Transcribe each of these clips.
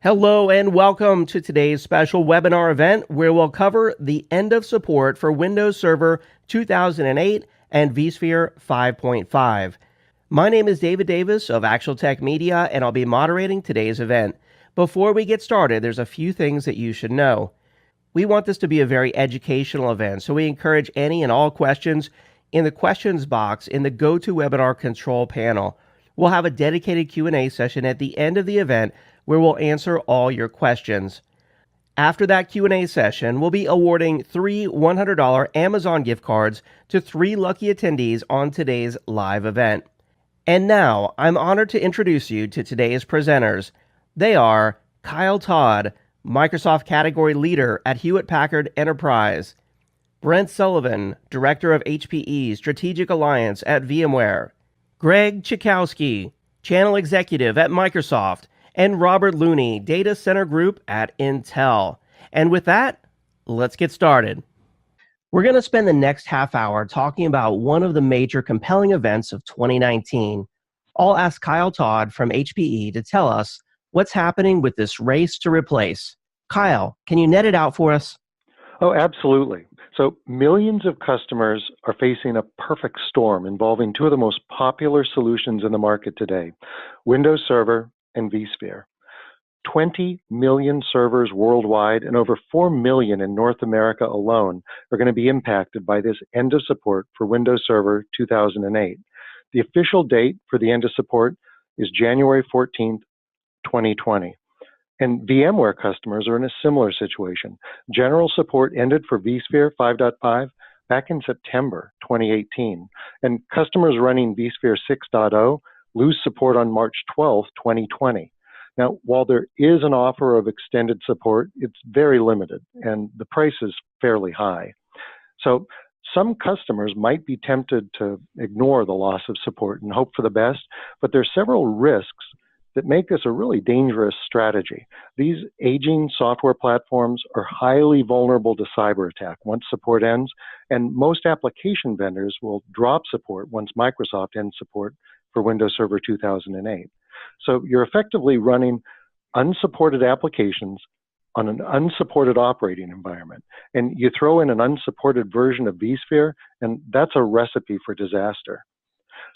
Hello and welcome to today's special webinar event where we'll cover the end of support for Windows Server 2008 and vSphere 5.5. My name is David Davis of Actual Tech Media and I'll be moderating today's event. Before we get started, there's a few things that you should know. We want this to be a very educational event, so we encourage any and all questions in the questions box in the GoToWebinar control panel. We'll have a dedicated Q&A session at the end of the event where we'll answer all your questions. After that Q&A session, we'll be awarding 3 $100 Amazon gift cards to 3 lucky attendees on today's live event. And now, I'm honored to introduce you to today's presenters. They are Kyle Todd, Microsoft Category Leader at Hewlett-Packard Enterprise, Brent Sullivan, Director of HPE Strategic Alliance at VMware, Greg Chikowski, Channel Executive at Microsoft, and Robert Looney, Data Center Group at Intel. And with that, let's get started. We're going to spend the next half hour talking about one of the major compelling events of 2019. I'll ask Kyle Todd from HPE to tell us what's happening with this race to replace. Kyle, can you net it out for us? Oh, absolutely. So millions of customers are facing a perfect storm involving two of the most popular solutions in the market today, Windows Server and vSphere. 20 million servers worldwide and over 4 million in North America alone are going to be impacted by this end of support for Windows Server 2008. The official date for the end of support is January 14th, 2020. And VMware customers are in a similar situation. General support ended for vSphere 5.5 back in September 2018, and customers running vSphere 6.0 lose support on March 12, 2020. Now, while there is an offer of extended support, it's very limited, and the price is fairly high. So some customers might be tempted to ignore the loss of support and hope for the best, but there are several risks that make this a really dangerous strategy. These aging software platforms are highly vulnerable to cyber attack once support ends, and most application vendors will drop support once Microsoft ends support for Windows Server 2008. So you're effectively running unsupported applications on an unsupported operating environment, and you throw in an unsupported version of vSphere, and that's a recipe for disaster.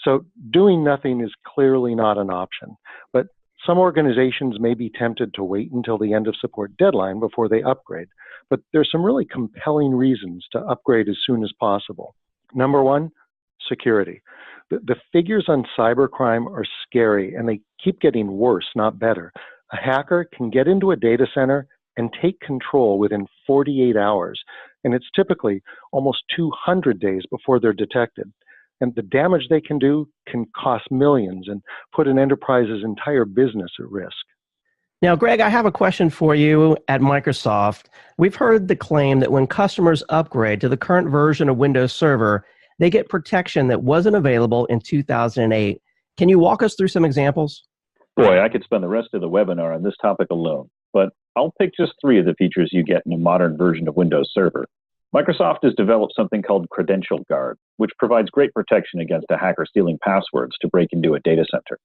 So doing nothing is clearly not an option, but some organizations may be tempted to wait until the end of support deadline before they upgrade. But there's some really compelling reasons to upgrade as soon as possible. Number one, security. The figures on cybercrime are scary, and they keep getting worse, not better. A hacker can get into a data center and take control within 48 hours, and it's typically almost 200 days before they're detected. And the damage they can do can cost millions and put an enterprise's entire business at risk. Now, Greg, I have a question for you at Microsoft. We've heard the claim that when customers upgrade to the current version of Windows Server, they get protection that wasn't available in 2008. Can you walk us through some examples? Boy, I could spend the rest of the webinar on this topic alone, but I'll pick just 3 of the features you get in a modern version of Windows Server. Microsoft has developed something called Credential Guard, which provides great protection against a hacker stealing passwords to break into a data center.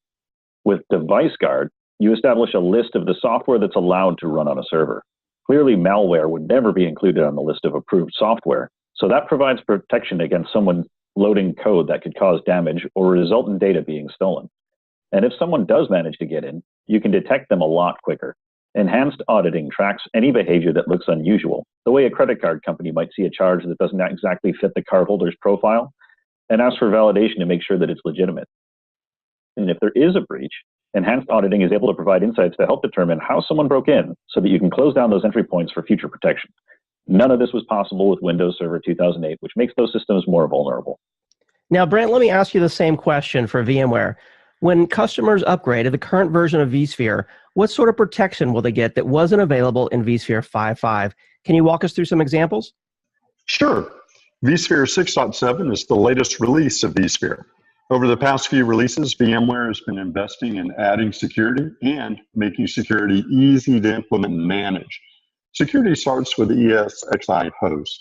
With Device Guard, you establish a list of the software that's allowed to run on a server. Clearly, malware would never be included on the list of approved software, so that provides protection against someone loading code that could cause damage or result in data being stolen. And if someone does manage to get in, you can detect them a lot quicker. Enhanced auditing tracks any behavior that looks unusual, the way a credit card company might see a charge that doesn't exactly fit the cardholder's profile, and asks for validation to make sure that it's legitimate. And if there is a breach, enhanced auditing is able to provide insights to help determine how someone broke in so that you can close down those entry points for future protection. None of this was possible with Windows Server 2008, which makes those systems more vulnerable. Now, Brent, let me ask you the same question for VMware. When customers upgrade to the current version of vSphere, what sort of protection will they get that wasn't available in vSphere 5.5? Can you walk us through some examples? Sure. vSphere 6.7 is the latest release of vSphere. Over the past few releases, VMware has been investing in adding security and making security easy to implement and manage. Security starts with ESXi host.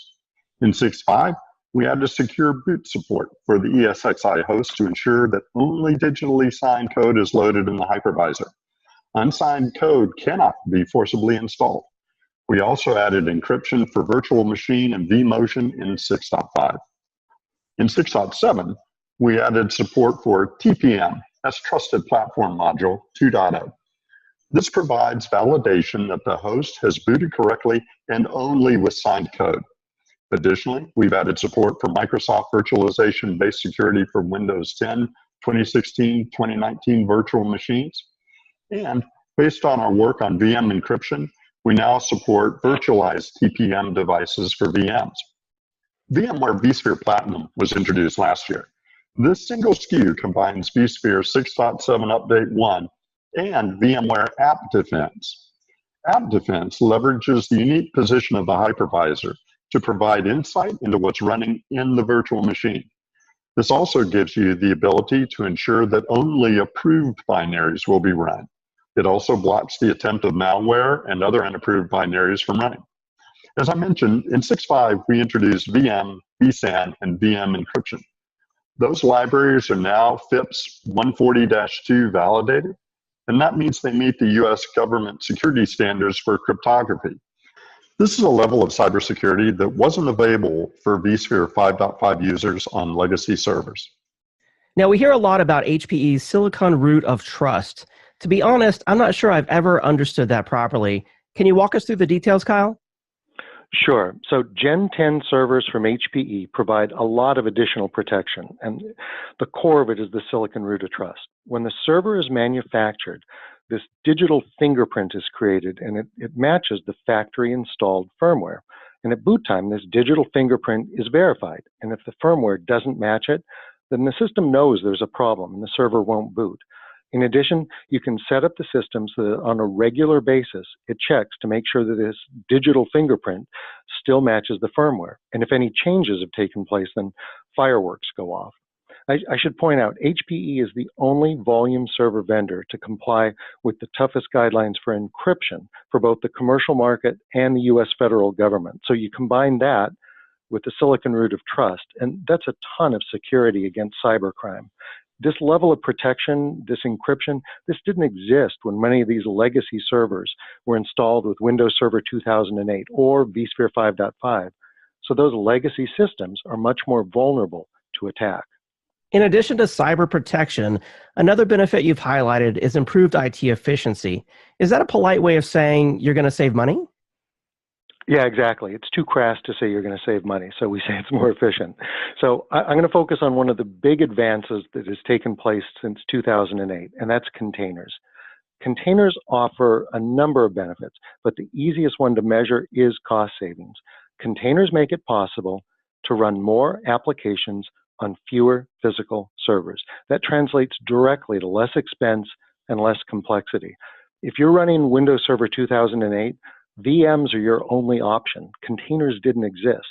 In 6.5, we added secure boot support for the ESXi host to ensure that only digitally signed code is loaded in the hypervisor. Unsigned code cannot be forcibly installed. We also added encryption for virtual machine and vMotion in 6.5. In 6.7, we added support for TPM, that's Trusted Platform Module 2.0. This provides validation that the host has booted correctly and only with signed code. Additionally, we've added support for Microsoft virtualization-based security for Windows 10, 2016, 2019 virtual machines. And based on our work on VM encryption, we now support virtualized TPM devices for VMs. VMware vSphere Platinum was introduced last year. This single SKU combines vSphere 6.7 Update 1 and VMware App Defense. App Defense leverages the unique position of the hypervisor to provide insight into what's running in the virtual machine. This also gives you the ability to ensure that only approved binaries will be run. It also blocks the attempt of malware and other unapproved binaries from running. As I mentioned, in 6.5, we introduced VM, vSAN, and VM encryption. Those libraries are now FIPS 140-2 validated, and that means they meet the US government security standards for cryptography. This is a level of cybersecurity that wasn't available for vSphere 5.5 users on legacy servers. Now, we hear a lot about HPE's Silicon Root of Trust. To be honest, I'm not sure I've ever understood that properly. Can you walk us through the details, Kyle? Sure. So Gen 10 servers from HPE provide a lot of additional protection, and the core of it is the Silicon Root of Trust. When the server is manufactured, this digital fingerprint is created, and it matches the factory installed firmware. And at boot time, this digital fingerprint is verified. And if the firmware doesn't match it, then the system knows there's a problem and the server won't boot. In addition, you can set up the system so that on a regular basis, it checks to make sure that this digital fingerprint still matches the firmware. And if any changes have taken place, then fireworks go off. I should point out, HPE is the only volume server vendor to comply with the toughest guidelines for encryption for both the commercial market and the US federal government. So you combine that with the Silicon Root of Trust, and that's a ton of security against cybercrime. This level of protection, this encryption, this didn't exist when many of these legacy servers were installed with Windows Server 2008 or vSphere 5.5. So those legacy systems are much more vulnerable to attack. In addition to cyber protection, another benefit you've highlighted is improved IT efficiency. Is that a polite way of saying you're going to save money? Yeah, exactly. It's too crass to say you're going to save money, so we say it's more efficient. So I'm going to focus on one of the big advances that has taken place since 2008, and that's containers. Containers offer a number of benefits, but the easiest one to measure is cost savings. Containers make it possible to run more applications on fewer physical servers. That translates directly to less expense and less complexity. If you're running Windows Server 2008, VMs are your only option. Containers didn't exist.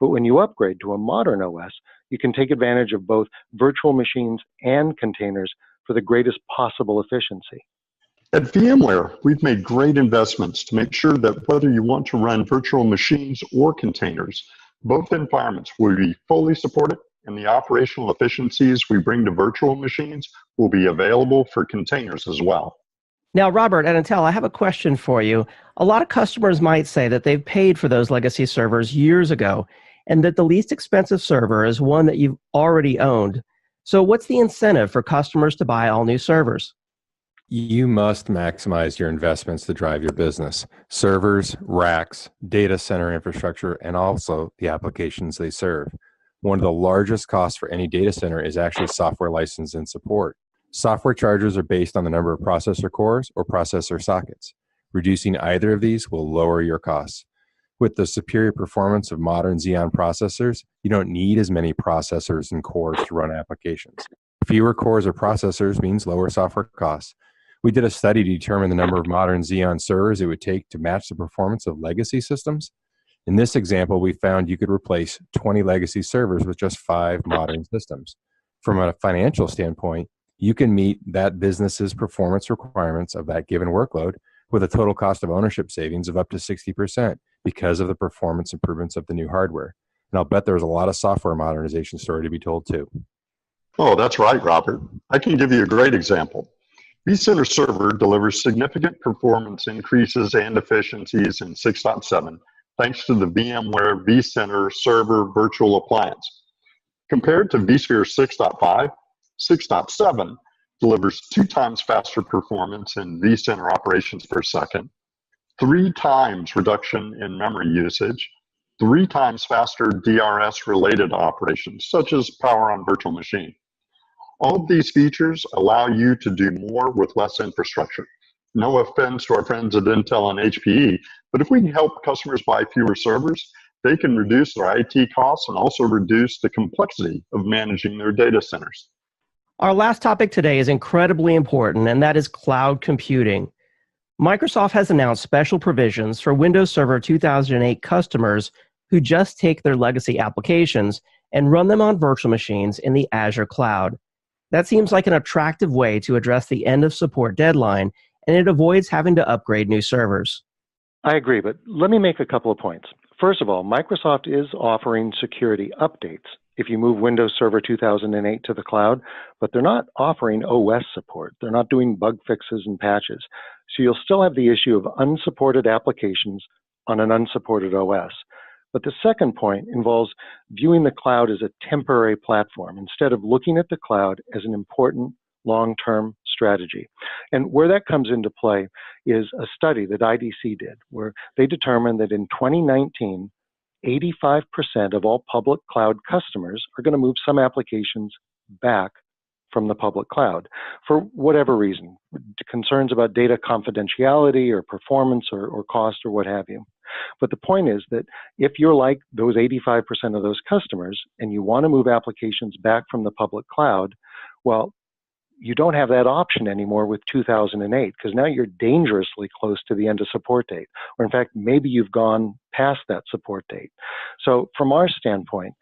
But when you upgrade to a modern OS, you can take advantage of both virtual machines and containers for the greatest possible efficiency. At VMware, we've made great investments to make sure that whether you want to run virtual machines or containers, both environments will be fully supported, and the operational efficiencies we bring to virtual machines will be available for containers as well. Now, Robert, at Intel, I have a question for you. A lot of customers might say that they've paid for those legacy servers years ago, and that the least expensive server is one that you've already owned. So what's the incentive for customers to buy all new servers? You must maximize your investments to drive your business. Servers, racks, data center infrastructure, and also the applications they serve. One of the largest costs for any data center is actually software license and support. Software charges are based on the number of processor cores or processor sockets. Reducing either of these will lower your costs. With the superior performance of modern Xeon processors, you don't need as many processors and cores to run applications. Fewer cores or processors means lower software costs. We did a study to determine the number of modern Xeon servers it would take to match the performance of legacy systems. In this example, we found you could replace 20 legacy servers with just 5 modern systems. From a financial standpoint, you can meet that business's performance requirements of that given workload with a total cost of ownership savings of up to 60% because of the performance improvements of the new hardware. And I'll bet there's a lot of software modernization story to be told too. Oh, that's right, Robert. I can give you a great example. vCenter Server delivers significant performance increases and efficiencies in 6.7 thanks to the VMware vCenter Server virtual appliance. Compared to vSphere 6.5, 6.7 delivers 2 times faster performance in vCenter operations per second, 3 times reduction in memory usage, 3 times faster DRS-related operations, such as power on virtual machine. All of these features allow you to do more with less infrastructure. No offense to our friends at Intel and HPE, but if we can help customers buy fewer servers, they can reduce their IT costs and also reduce the complexity of managing their data centers. Our last topic today is incredibly important, and that is cloud computing. Microsoft has announced special provisions for Windows Server 2008 customers who just take their legacy applications and run them on virtual machines in the Azure cloud. That seems like an attractive way to address the end of support deadline, and it avoids having to upgrade new servers. I agree, but let me make a couple of points. First of all, Microsoft is offering security updates if you move Windows Server 2008 to the cloud, but they're not offering OS support. They're not doing bug fixes and patches. So you'll still have the issue of unsupported applications on an unsupported OS. But the second point involves viewing the cloud as a temporary platform instead of looking at the cloud as an important long-term strategy. And where that comes into play is a study that IDC did, where they determined that in 2019, 85% of all public cloud customers are going to move some applications back from the public cloud for whatever reason, concerns about data confidentiality or performance or cost or what have you. But the point is that if you're like those 85% of those customers and you want to move applications back from the public cloud, well, you don't have that option anymore with 2008 because now you're dangerously close to the end of support date. Or in fact, maybe you've gone past that support date. So from our standpoint,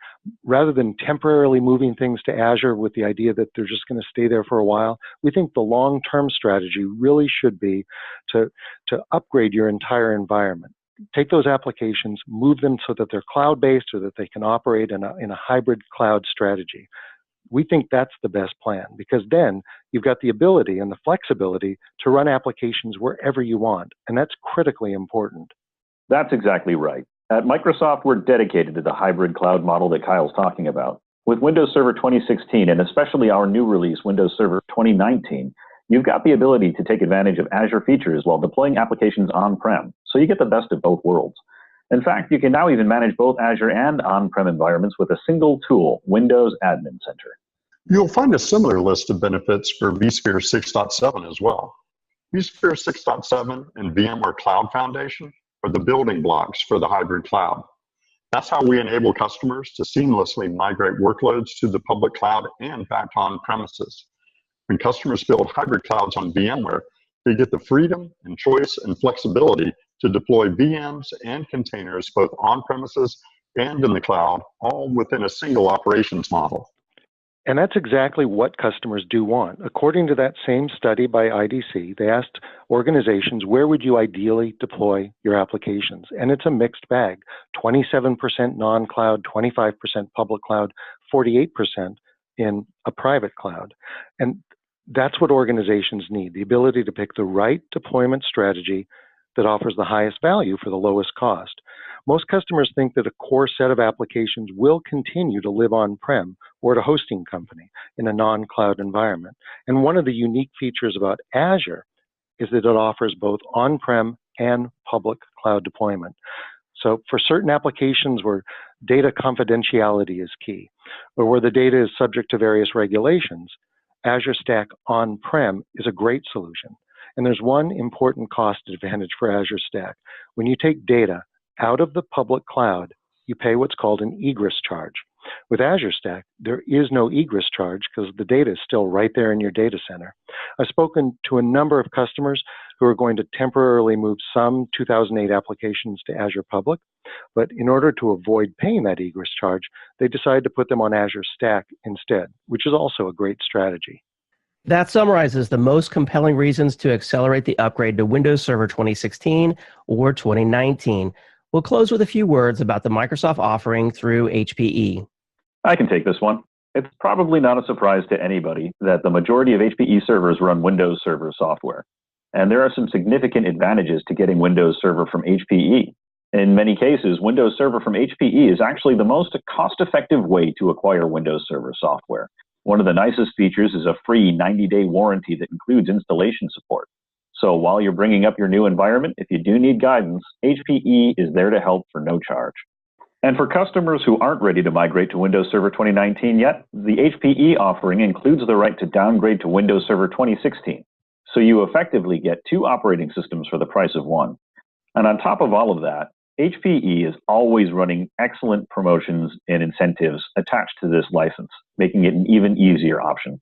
rather than temporarily moving things to Azure with the idea that they're just going to stay there for a while, we think the long-term strategy really should be to upgrade your entire environment. Take those applications, move them so that they're cloud-based or that they can operate in a hybrid cloud strategy. We think that's the best plan because then you've got the ability and the flexibility to run applications wherever you want, and that's critically important. That's exactly right. At Microsoft, we're dedicated to the hybrid cloud model that Kyle's talking about. With Windows Server 2016 and especially our new release, Windows Server 2019, you've got the ability to take advantage of Azure features while deploying applications on-prem, so you get the best of both worlds. In fact, you can now even manage both Azure and on-prem environments with a single tool, Windows Admin Center. You'll find a similar list of benefits for vSphere 6.7 as well. vSphere 6.7 and VMware Cloud Foundation are the building blocks for the hybrid cloud. That's how we enable customers to seamlessly migrate workloads to the public cloud and back on premises. When customers build hybrid clouds on VMware, they get the freedom and choice and flexibility to deploy VMs and containers both on premises and in the cloud, all within a single operations model. And that's exactly what customers do want. According to that same study by IDC, they asked organizations, where would you ideally deploy your applications? And it's a mixed bag, 27% non-cloud, 25% public cloud, 48% in a private cloud. And that's what organizations need, the ability to pick the right deployment strategy that offers the highest value for the lowest cost. Most customers think that a core set of applications will continue to live on-prem or at a hosting company in a non-cloud environment. And one of the unique features about Azure is that it offers both on-prem and public cloud deployment. So for certain applications where data confidentiality is key, or where the data is subject to various regulations, Azure Stack on-prem is a great solution. And there's one important cost advantage for Azure Stack. When you take data out of the public cloud, you pay what's called an egress charge. With Azure Stack, there is no egress charge because the data is still right there in your data center. I've spoken to a number of customers who are going to temporarily move some 2008 applications to Azure Public, but in order to avoid paying that egress charge, they decided to put them on Azure Stack instead, which is also a great strategy. That summarizes the most compelling reasons to accelerate the upgrade to Windows Server 2016 or 2019. We'll close with a few words about the Microsoft offering through HPE. I can take this one. It's probably not a surprise to anybody that the majority of HPE servers run Windows Server software. And there are some significant advantages to getting Windows Server from HPE. In many cases, Windows Server from HPE is actually the most cost-effective way to acquire Windows Server software. One of the nicest features is a free 90-day warranty that includes installation support. So while you're bringing up your new environment, if you do need guidance, HPE is there to help for no charge. And for customers who aren't ready to migrate to Windows Server 2019 yet, the HPE offering includes the right to downgrade to Windows Server 2016. So you effectively get two operating systems for the price of one. And on top of all of that, HPE is always running excellent promotions and incentives attached to this license, making it an even easier option.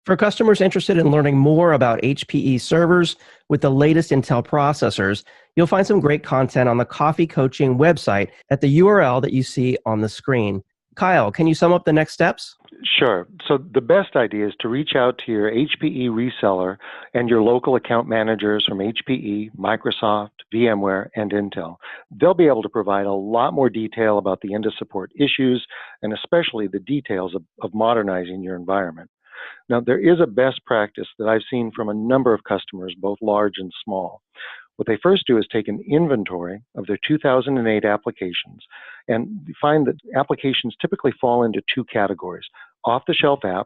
For customers interested in learning more about HPE servers with the latest Intel processors, you'll find some great content on the Coffee Coaching website at the URL that you see on the screen. Kyle, can you sum up the next steps? Sure. So the best idea is to reach out to your HPE reseller and your local account managers from HPE, Microsoft, VMware, and Intel. They'll be able to provide a lot more detail about the end of support issues and especially the details of modernizing your environment. Now, there is a best practice that I've seen from a number of customers, both large and small. What they first do is take an inventory of their 2008 applications and find that applications typically fall into two categories: off-the-shelf apps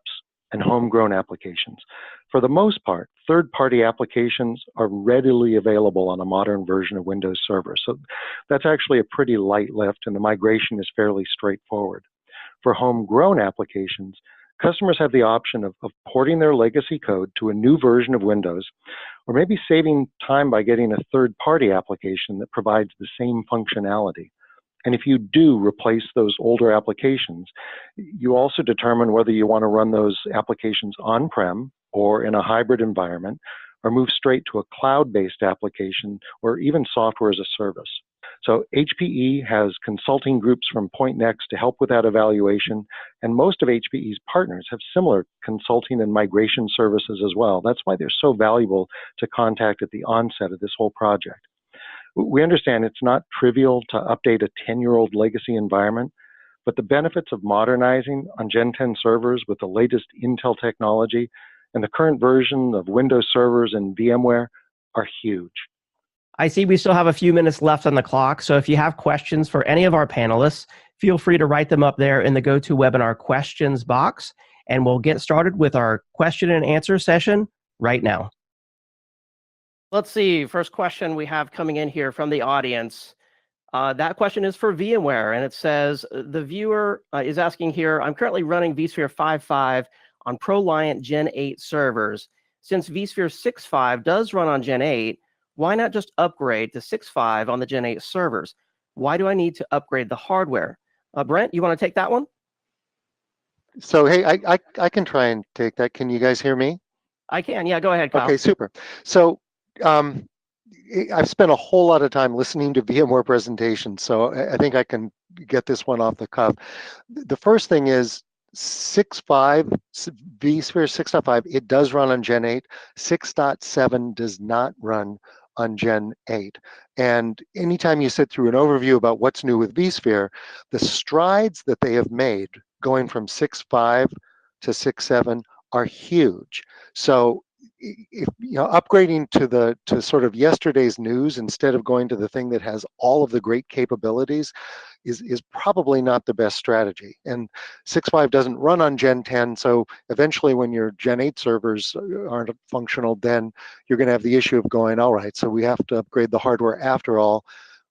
and homegrown applications. For the most part, third-party applications are readily available on a modern version of Windows Server. So that's actually a pretty light lift, and the migration is fairly straightforward. For homegrown applications, customers have the option of porting their legacy code to a new version of Windows, or maybe saving time by getting a third-party application that provides the same functionality. And if you do replace those older applications, you also determine whether you want to run those applications on-prem or in a hybrid environment, or move straight to a cloud-based application or even software as a service. So HPE has consulting groups from Pointnext to help with that evaluation, and most of HPE's partners have similar consulting and migration services as well. That's why they're so valuable to contact at the onset of this whole project. We understand it's not trivial to update a 10-year-old legacy environment, but the benefits of modernizing on Gen 10 servers with the latest Intel technology and the current version of Windows servers and VMware are huge. I see we still have a few minutes left on the clock, so if you have questions for any of our panelists, feel free to write them up there in the GoToWebinar questions box, and we'll get started with our question and answer session right now. Let's see, first question we have coming in here from the audience. That question is for VMware, and it says, the viewer is asking here, I'm currently running vSphere 5.5 on ProLiant Gen 8 servers. Since vSphere 6.5 does run on Gen 8, why not just upgrade to 6.5 on the Gen 8 servers? Why do I need to upgrade the hardware? Brent, you want to take that one? So, hey, I can try and take that. Can you guys hear me? I can, yeah, go ahead, Kyle. Okay, super. So I've spent a whole lot of time listening to VMware presentations, so I think I can get this one off the cuff. The first thing is 6.5, vSphere 6.5, it does run on Gen 8. 6.7 does not run on Gen 8. And anytime you sit through an overview about what's new with vSphere, the strides that they have made going from 6.5 to 6.7 are huge. So if, upgrading to sort of yesterday's news instead of going to the thing that has all of the great capabilities is probably not the best strategy. And 6.5 doesn't run on Gen 10, so eventually when your Gen 8 servers aren't functional, then you're going to have the issue of going, all right, so we have to upgrade the hardware after all.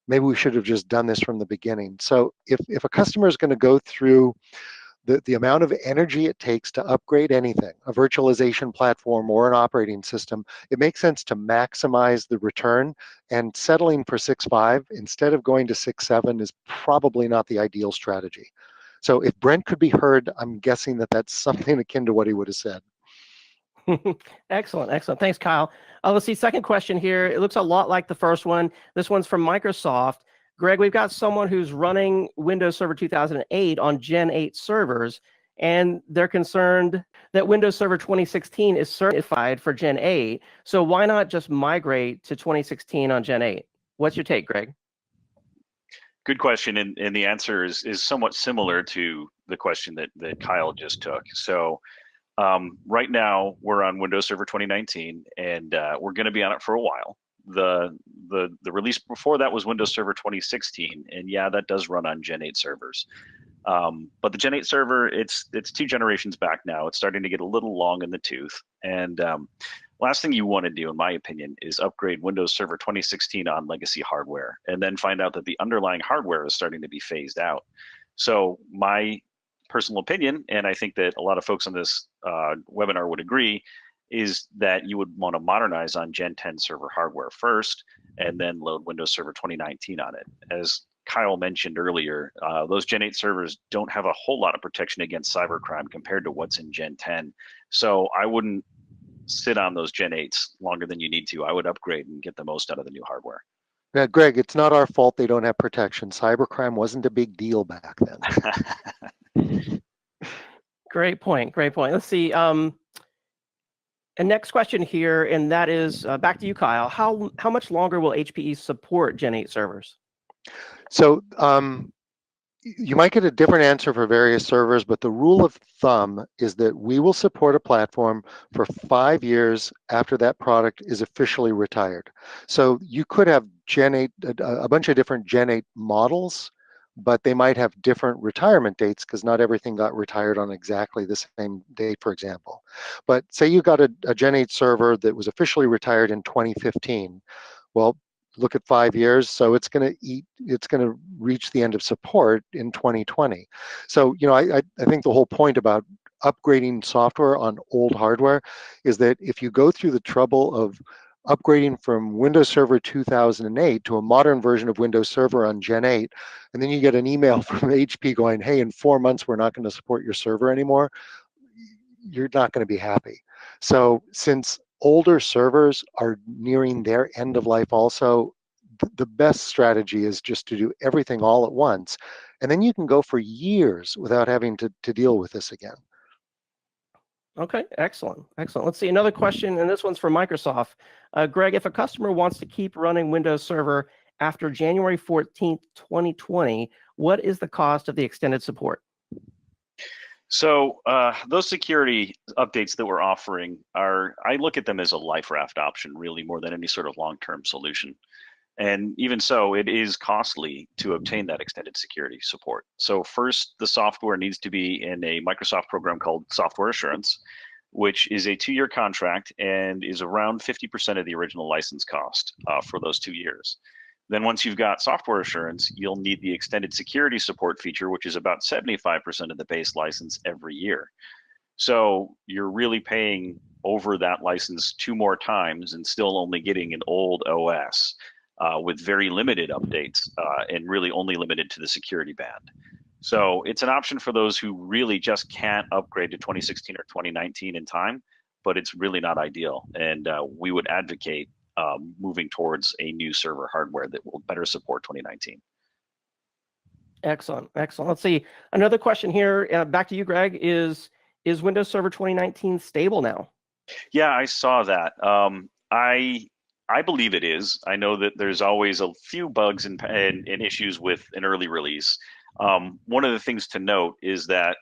Maybe we should have just done this from the beginning. So if a customer is going to go through the amount of energy it takes to upgrade anything, a virtualization platform or an operating system, it makes sense to maximize the return, and settling for 6.5 instead of going to 6.7 is probably not the ideal strategy. So if Brent could be heard, I'm guessing that that's something akin to what he would have said. Excellent, excellent. Thanks, Kyle. Let's see, second question here. It looks a lot like the first one. This one's from Microsoft. Greg, we've got someone who's running Windows Server 2008 on Gen 8 servers, and they're concerned that Windows Server 2016 is certified for Gen 8. So why not just migrate to 2016 on Gen 8? What's your take, Greg? Good question, and the answer is somewhat similar to the question that Kyle just took. So right now we're on Windows Server 2019, and we're going to be on it for a while. The release before that was Windows Server 2016, and yeah, that does run on Gen 8 servers. But the Gen 8 server, it's 2 generations back now. It's starting to get a little long in the tooth. And last thing you want to do, in my opinion, is upgrade Windows Server 2016 on legacy hardware and then find out that the underlying hardware is starting to be phased out. So my personal opinion, and I think that a lot of folks on this webinar would agree, is that you would want to modernize on Gen 10 server hardware first and then load Windows Server 2019 on it. As Kyle mentioned earlier, those Gen 8 servers don't have a whole lot of protection against cybercrime compared to what's in Gen 10. So I wouldn't sit on those Gen 8s longer than you need to. I would upgrade and get the most out of the new hardware. Yeah, Greg, it's not our fault they don't have protection. Cybercrime wasn't a big deal back then. Great point. Great point. Let's see. And next question here, and that is back to you, Kyle. How much longer will HPE support Gen 8 servers? So you might get a different answer for various servers, but the rule of thumb is that we will support a platform for 5 years after that product is officially retired. So you could have Gen 8, a bunch of different Gen 8 models, but they might have different retirement dates because not everything got retired on exactly the same date, for example. But say you got a Gen 8 server that was officially retired in 2015. Well, look at 5 years, so it's going to reach the end of support in 2020. So, you know, I think the whole point about upgrading software on old hardware is that if you go through the trouble of upgrading from Windows Server 2008 to a modern version of Windows Server on Gen 8, and then you get an email from HP going, hey, in 4 months, we're not going to support your server anymore, you're not going to be happy. So since older servers are nearing their end of life also, the best strategy is just to do everything all at once. And then you can go for years without having to deal with this again. Okay, excellent, excellent. Let's see another question, and this one's for Microsoft. Greg, if a customer wants to keep running Windows Server after January 14th, 2020, what is the cost of the extended support? So those security updates that we're offering I look at them as a life raft option, really, more than any sort of long-term solution. And even so, it is costly to obtain that extended security support. So first, the software needs to be in a Microsoft program called Software Assurance, which is a 2-year contract and is around 50% of the original license cost for those 2 years. Then once you've got software assurance, you'll need the extended security support feature, which is about 75% of the base license every year. So you're really paying over that license 2 more times and still only getting an old OS with very limited updates and really only limited to the security band. So it's an option for those who really just can't upgrade to 2016 or 2019 in time, but it's really not ideal. And we would advocate moving towards a new server hardware that will better support 2019. Excellent, excellent. Let's see. Another question here, back to you, Greg, is Windows Server 2019 stable now? Yeah, I saw that. I believe it is. I know that there's always a few bugs and issues with an early release. One of the things to note is that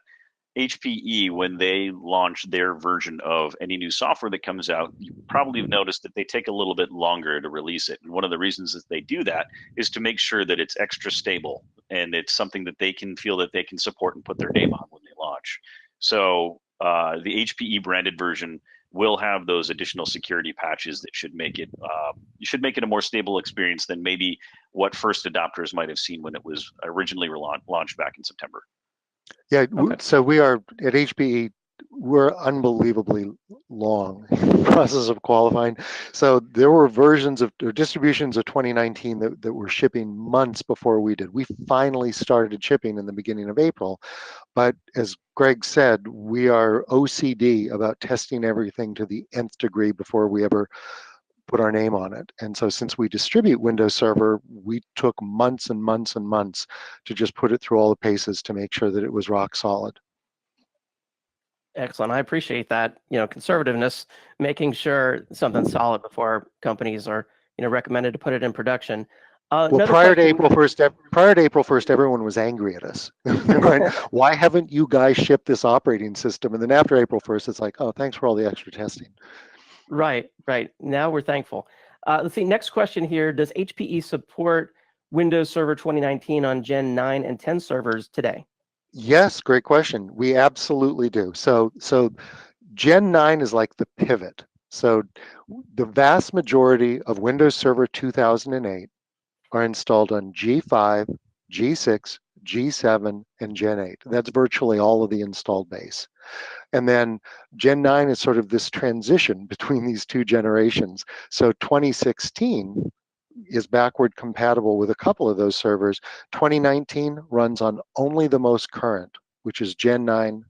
HPE, when they launch their version of any new software that comes out, you probably have noticed that they take a little bit longer to release it. And one of the reasons that they do that is to make sure that it's extra stable and it's something that they can feel that they can support and put their name on when they launch. So the HPE branded version will have those additional security patches that should make it a more stable experience than maybe what first adopters might have seen when it was originally launched back in September. Yeah, okay. So we are at HPE, we're unbelievably long in the process of qualifying. So there were versions of or distributions of 2019 that were shipping months before we did. We finally started shipping in the beginning of April. But as Greg said, we are OCD about testing everything to the nth degree before we ever put our name on it. And so since we distribute Windows Server, we took months and months and months to just put it through all the paces to make sure that it was rock solid. Excellent. I appreciate that, conservativeness, making sure something's solid before companies are, recommended to put it in production. Well, Another prior to question. April 1st, everyone was angry at us. Right? Why haven't you guys shipped this operating system? And then after April 1st, it's like, oh, thanks for all the extra testing. Right. Now we're thankful. Let's see. Next question here. Does HPE support Windows Server 2019 on Gen 9 and 10 servers today? Yes, great question. We absolutely do. So Gen 9 is like the pivot. So the vast majority of Windows Server 2008 are installed on G5, G6, G7, and Gen 8. That's virtually all of the installed base. And then Gen 9 is sort of this transition between these two generations. So 2016 is backward compatible with a couple of those servers. 2019 runs on only the most current, which is Gen 9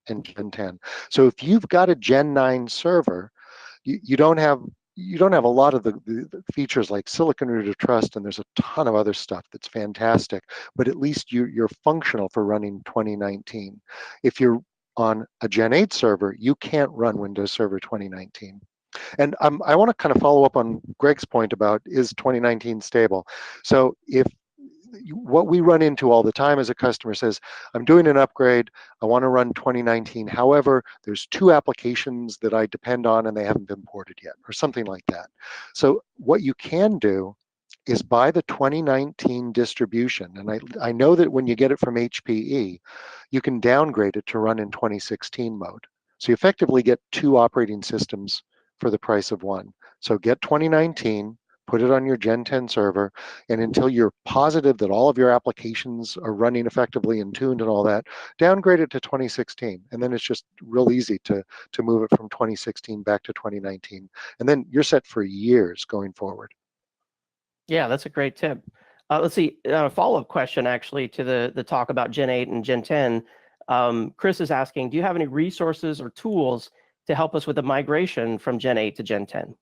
and Gen 10. So if you've got a Gen 9 server, you don't have a lot of the features like Silicon Root of Trust, and there's a ton of other stuff that's fantastic, but at least you're functional for running 2019. If you're on a Gen 8 server, you can't run Windows Server 2019. And I want to kind of follow up on Greg's point about, is 2019 stable? So if what we run into all the time as a customer says, I'm doing an upgrade, I want to run 2019. However, there's 2 applications that I depend on and they haven't been ported yet, or something like that. So what you can do is buy the 2019 distribution. And I know that when you get it from HPE, you can downgrade it to run in 2016 mode. So you effectively get 2 operating systems for the price of one. So get 2019, put it on your Gen 10 server, and until you're positive that all of your applications are running effectively and tuned and all that, downgrade it to 2016. And then it's just real easy to move it from 2016 back to 2019. And then you're set for years going forward. Yeah, that's a great tip. Let's see. A follow-up question, actually, to the talk about Gen 8 and Gen 10. Chris is asking, do you have any resources or tools to help us with the migration from Gen 8 to Gen 10?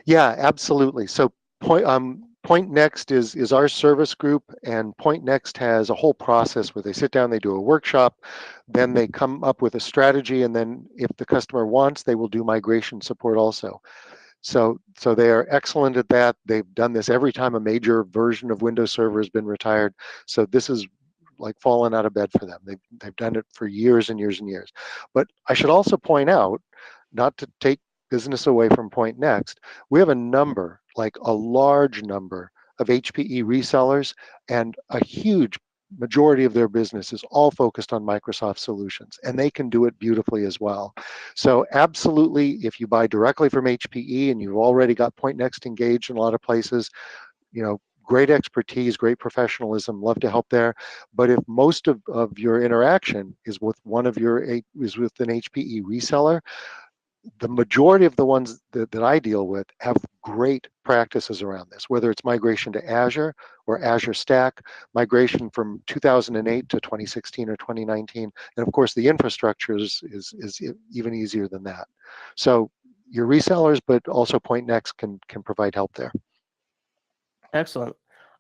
Yeah, absolutely. So Point Next is our service group, and Point Next has a whole process where they sit down, they do a workshop, then they come up with a strategy, and then if the customer wants, they will do migration support also. So they are excellent at that. They've done this every time a major version of Windows Server has been retired. So this is like falling out of bed for them. They've done it for years and years and years. But I should also point out, not to take business away from Point Next, we have a large number of HPE resellers, and a huge majority of their business is all focused on Microsoft solutions, and they can do it beautifully as well. So absolutely, if you buy directly from HPE and you've already got Point Next engaged in a lot of places, great expertise, great professionalism, love to help there. But if most of your interaction is with with an HPE reseller, the majority of the ones that I deal with have great practices around this, whether it's migration to Azure or Azure Stack, migration from 2008 to 2016 or 2019. And of course, the infrastructure is even easier than that. So your resellers, but also Point Next can provide help there. Excellent.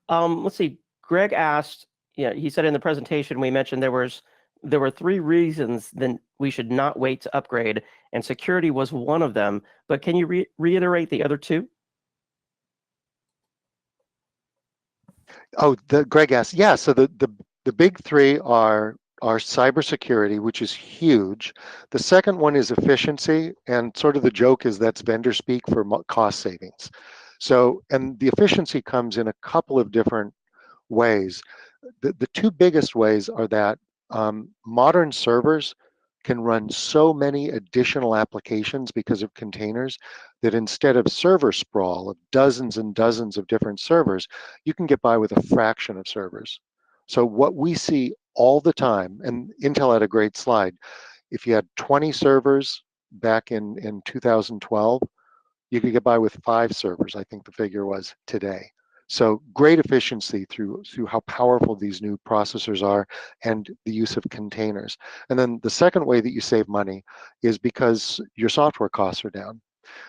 Let's see. Greg asked, he said in the presentation we mentioned there were 3 reasons that we should not wait to upgrade, and security was one of them. But can you reiterate the other 2? Oh, Greg asked. Yeah. So the big 3 are cybersecurity, which is huge. The second one is efficiency, and sort of the joke is that's vendor speak for cost savings. So, and the efficiency comes in a couple of different ways. The 2 biggest ways are that modern servers can run so many additional applications because of containers that instead of server sprawl of dozens and dozens of different servers, you can get by with a fraction of servers. So what we see all the time, and Intel had a great slide, if you had 20 servers back in 2012, you could get by with 5 servers, I think the figure was today. So great efficiency through how powerful these new processors are and the use of containers. And then the second way that you save money is because your software costs are down.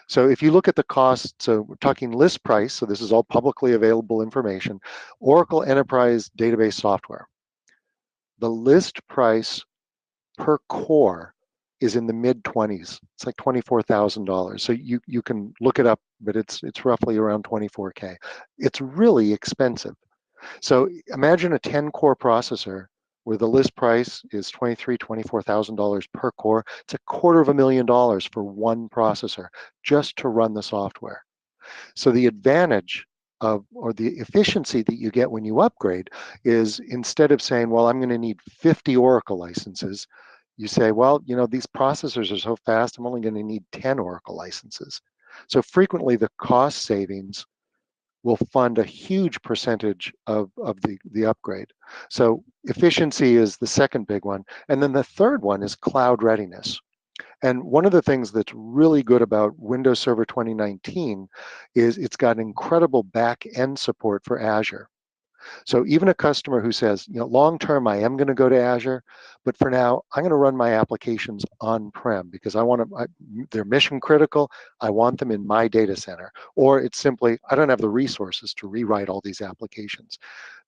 So if you look at the cost, so we're talking list price, so this is all publicly available information, Oracle Enterprise Database Software. The list price per core is in the mid-20s. It's like $24,000. So you can look it up but it's roughly around 24K. It's really expensive. So imagine a 10-core processor where the list price is $24,000 per core. It's $250,000 for one processor just to run the software. So the advantage of, or the efficiency that you get when you upgrade is, instead of saying, well, I'm going to need 50 Oracle licenses, you say, well, these processors are so fast, I'm only going to need 10 Oracle licenses. So frequently the cost savings will fund a huge percentage of the upgrade. So efficiency is the second big one. And then the third one is cloud readiness. And one of the things that's really good about Windows Server 2019 is it's got incredible back-end support for Azure. So even a customer who says, long term, I am going to go to Azure, but for now, I'm going to run my applications on-prem because they're mission critical. I want them in my data center. Or it's simply, I don't have the resources to rewrite all these applications.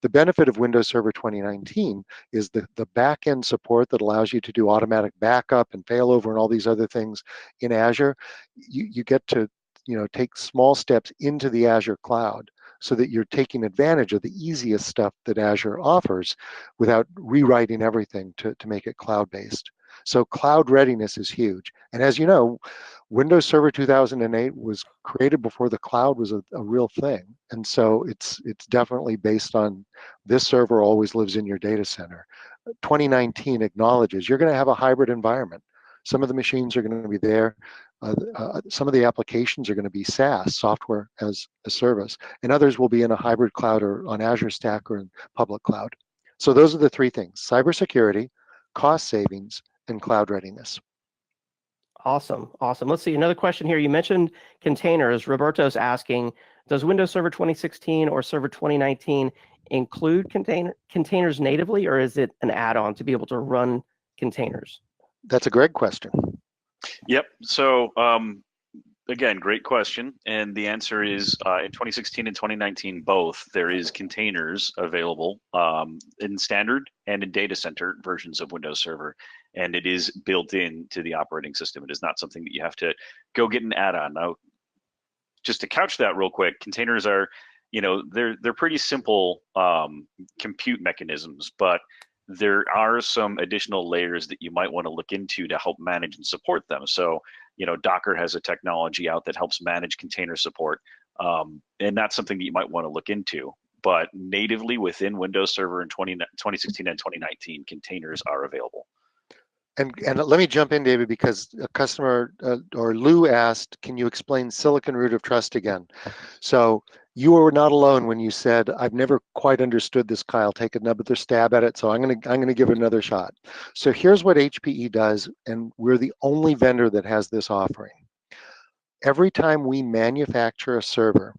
The benefit of Windows Server 2019 is the back-end support that allows you to do automatic backup and failover and all these other things in Azure. You get to take small steps into the Azure cloud, so that you're taking advantage of the easiest stuff that Azure offers without rewriting everything to make it cloud-based. So cloud readiness is huge. And as you know, Windows Server 2008 was created before the cloud was a real thing. And so it's definitely based on, this server always lives in your data center. 2019 acknowledges you're going to have a hybrid environment. Some of the machines are going to be there. Some of the applications are going to be SaaS, software as a service, and others will be in a hybrid cloud or on Azure Stack or in public cloud. So those are the three things: cybersecurity, cost savings, and cloud readiness. Awesome. Let's see, another question here. You mentioned containers. Roberto's asking, does Windows Server 2016 or Server 2019 include containers natively, or is it an add-on to be able to run containers? That's a great question. Yep. So again, great question. And the answer is in 2016 and 2019, both, there is containers available in standard and in data center versions of Windows Server. And it is built into the operating system. It is not something that you have to go get an add-on. Now, just to couch that real quick, containers are, they're pretty simple compute mechanisms, but there are some additional layers that you might want to look into to help manage and support them. So, Docker has a technology out that helps manage container support. And that's something that you might want to look into. But natively within Windows Server in 2016 and 2019, containers are available. And let me jump in, David, because a customer or Lou asked, can you explain silicon root of trust again? So you were not alone when you said, I've never quite understood this, Kyle. Take another stab at it. So I'm gonna give it another shot. So here's what HPE does, and we're the only vendor that has this offering. Every time we manufacture a server,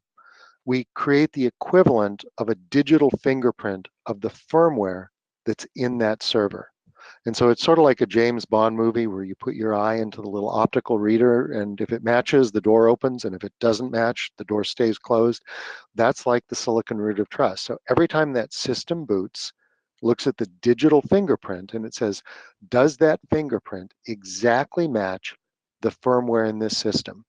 we create the equivalent of a digital fingerprint of the firmware that's in that server. And so it's sort of like a James Bond movie where you put your eye into the little optical reader, and if it matches, the door opens, and if it doesn't match, the door stays closed. That's like the silicon root of trust. So every time that system boots, looks at the digital fingerprint, and it says, does that fingerprint exactly match the firmware in this system?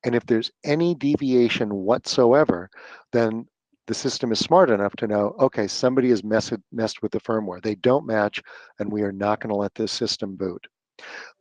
And if there's any deviation whatsoever, then the system is smart enough to know, okay, somebody has messed with the firmware. They don't match, and we are not going to let this system boot.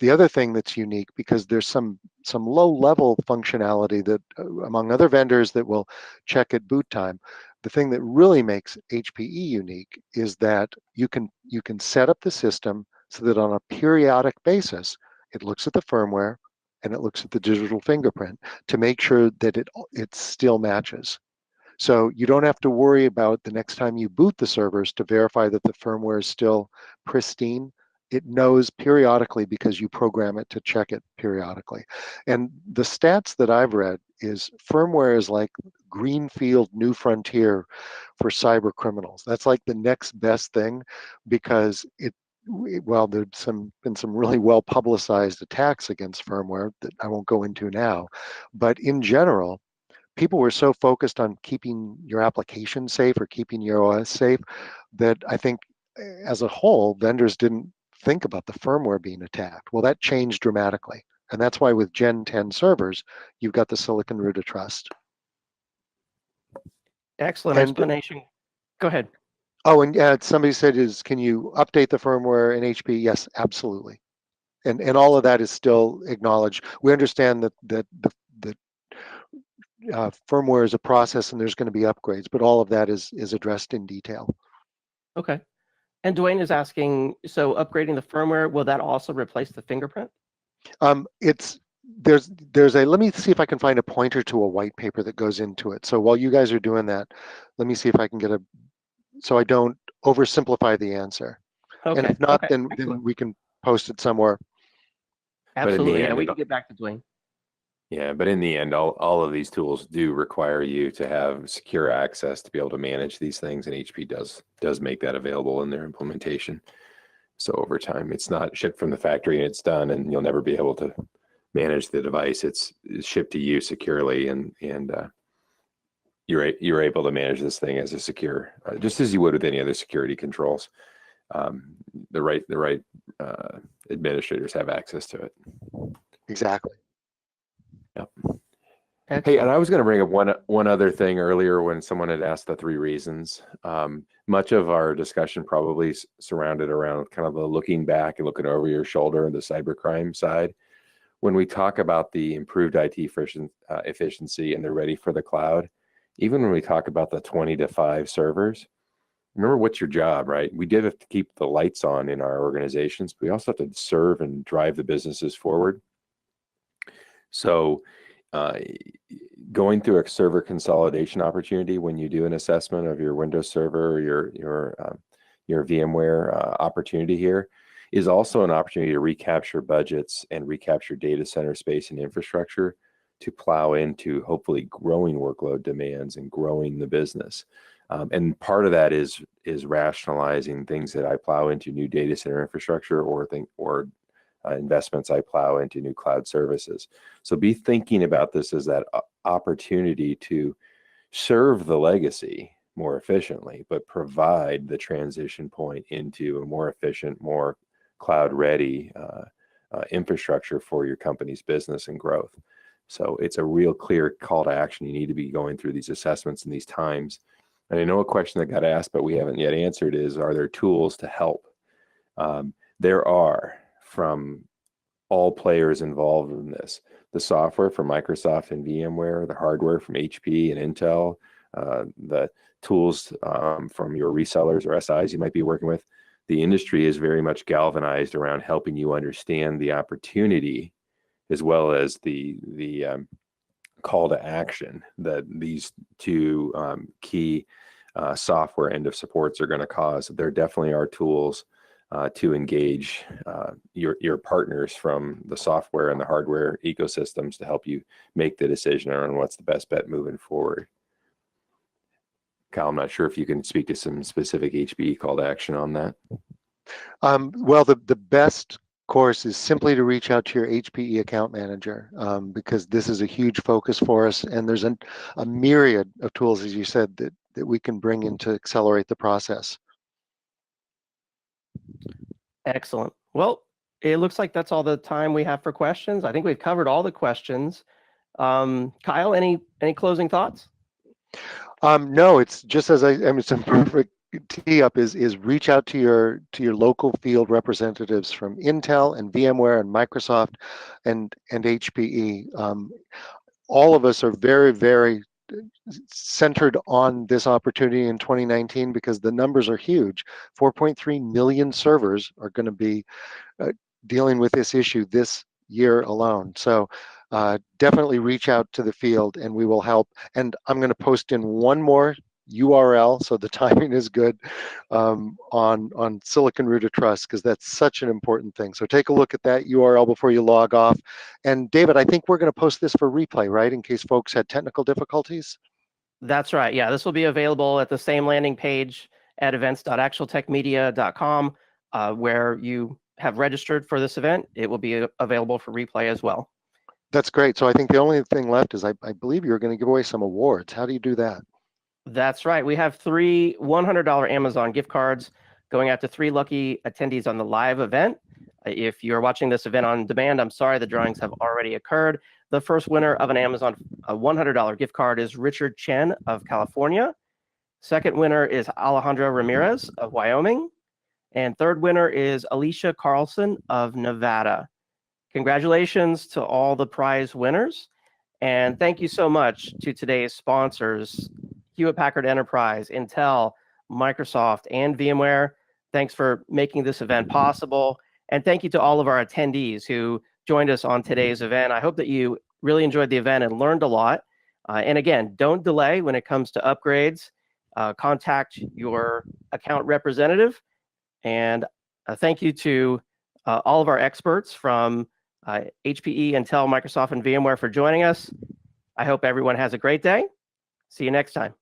The other thing that's unique, because there's some low-level functionality that, among other vendors, that will check at boot time. The thing that really makes HPE unique is that you can set up the system so that on a periodic basis, it looks at the firmware and it looks at the digital fingerprint to make sure that it still matches. So you don't have to worry about the next time you boot the servers to verify that the firmware is still pristine. It knows periodically because you program it to check it periodically. And the stats that I've read is firmware is like greenfield new frontier for cyber criminals. That's like the next best thing, because there's been some really well publicized attacks against firmware that I won't go into now. But in general, people were so focused on keeping your application safe or keeping your OS safe that I think as a whole, vendors didn't think about the firmware being attacked. Well, that changed dramatically. And that's why with Gen 10 servers, you've got the silicon root of trust. Excellent explanation. Go ahead. Oh, and somebody said, can you update the firmware in HP? Yes, absolutely. And all of that is still acknowledged. We understand that the firmware is a process and there's going to be upgrades, but all of that is addressed in detail. Okay. And Dwayne is asking, so upgrading the firmware, will that also replace the fingerprint? There's a, let me see if I can find a pointer to a white paper that goes into it. So while you guys are doing that, let me see if I can get so I don't oversimplify the answer. Okay. And if not, okay. then we can post it somewhere. Absolutely. Yeah, we can get back to Dwayne. Yeah, but in the end, all of these tools do require you to have secure access to be able to manage these things, and HP does make that available in their implementation. So over time, it's not shipped from the factory and it's done, and you'll never be able to manage the device. It's shipped to you securely, and you're able to manage this thing as a secure, just as you would with any other security controls. The right administrators have access to it. Exactly. Yep. Excellent. Hey, and I was going to bring up one other thing earlier when someone had asked the 3 reasons. Much of our discussion probably surrounded around kind of the looking back and looking over your shoulder and the cybercrime side. When we talk about the improved IT efficiency and they're ready for the cloud, even when we talk about the 20 to 5 servers, remember what's your job, right? We did have to keep the lights on in our organizations, but we also have to serve and drive the businesses forward. So going through a server consolidation opportunity when you do an assessment of your Windows Server or your VMware opportunity here is also an opportunity to recapture budgets and recapture data center space and infrastructure to plow into hopefully growing workload demands and growing the business. And part of that is rationalizing things that I plow into new data center infrastructure or investments I plow into new cloud services. So be thinking about this as that opportunity to serve the legacy more efficiently, but provide the transition point into a more efficient, more cloud-ready infrastructure for your company's business and growth. So it's a real clear call to action. You need to be going through these assessments in these times. And I know a question that got asked, but we haven't yet answered is, are there tools to help? There are, from all players involved in this. The software from Microsoft and VMware, the hardware from HP and Intel, the tools from your resellers or SIs you might be working with. The industry is very much galvanized around helping you understand the opportunity as well as the call to action that these 2 key software end of supports are going to cause. There definitely are tools to engage your partners from the software and the hardware ecosystems to help you make the decision on what's the best bet moving forward. Kyle, I'm not sure if you can speak to some specific HPE call to action on that. Well, the best course is simply to reach out to your HPE account manager because this is a huge focus for us, and there's a myriad of tools, as you said, that we can bring in to accelerate the process. Excellent. Well, it looks like that's all the time we have for questions. I think we've covered all the questions. Kyle, any closing thoughts? No, it's just as it's a perfect tee up is reach out to your local field representatives from Intel and VMware and Microsoft and HPE. All of us are very, very centered on this opportunity in 2019 because the numbers are huge. 4.3 million servers are going to be dealing with this issue this year alone. So definitely reach out to the field and we will help. And I'm going to post in one more URL, so the timing is good, on Silicon Root of Trust, because that's such an important thing. So take a look at that URL before you log off. And David, I think we're going to post this for replay, right, in case folks had technical difficulties? That's right. Yeah, this will be available at the same landing page at events.actualtechmedia.com, where you have registered for this event. It will be available for replay as well. That's great. So I think the only thing left is I believe you're going to give away some awards. How do you do that? That's right. We have 3 $100 Amazon gift cards going out to 3 lucky attendees on the live event. If you're watching this event on demand, I'm sorry, the drawings have already occurred. The first winner of an Amazon $100 gift card is Richard Chen of California. Second winner is Alejandro Ramirez of Wyoming. And third winner is Alicia Carlson of Nevada. Congratulations to all the prize winners. And thank you so much to today's sponsors, Hewlett-Packard Enterprise, Intel, Microsoft, and VMware. Thanks for making this event possible. And thank you to all of our attendees who joined us on today's event. I hope that you really enjoyed the event and learned a lot. And again, don't delay when it comes to upgrades. Contact your account representative. And thank you to all of our experts from HPE, Intel, Microsoft, and VMware for joining us. I hope everyone has a great day. See you next time.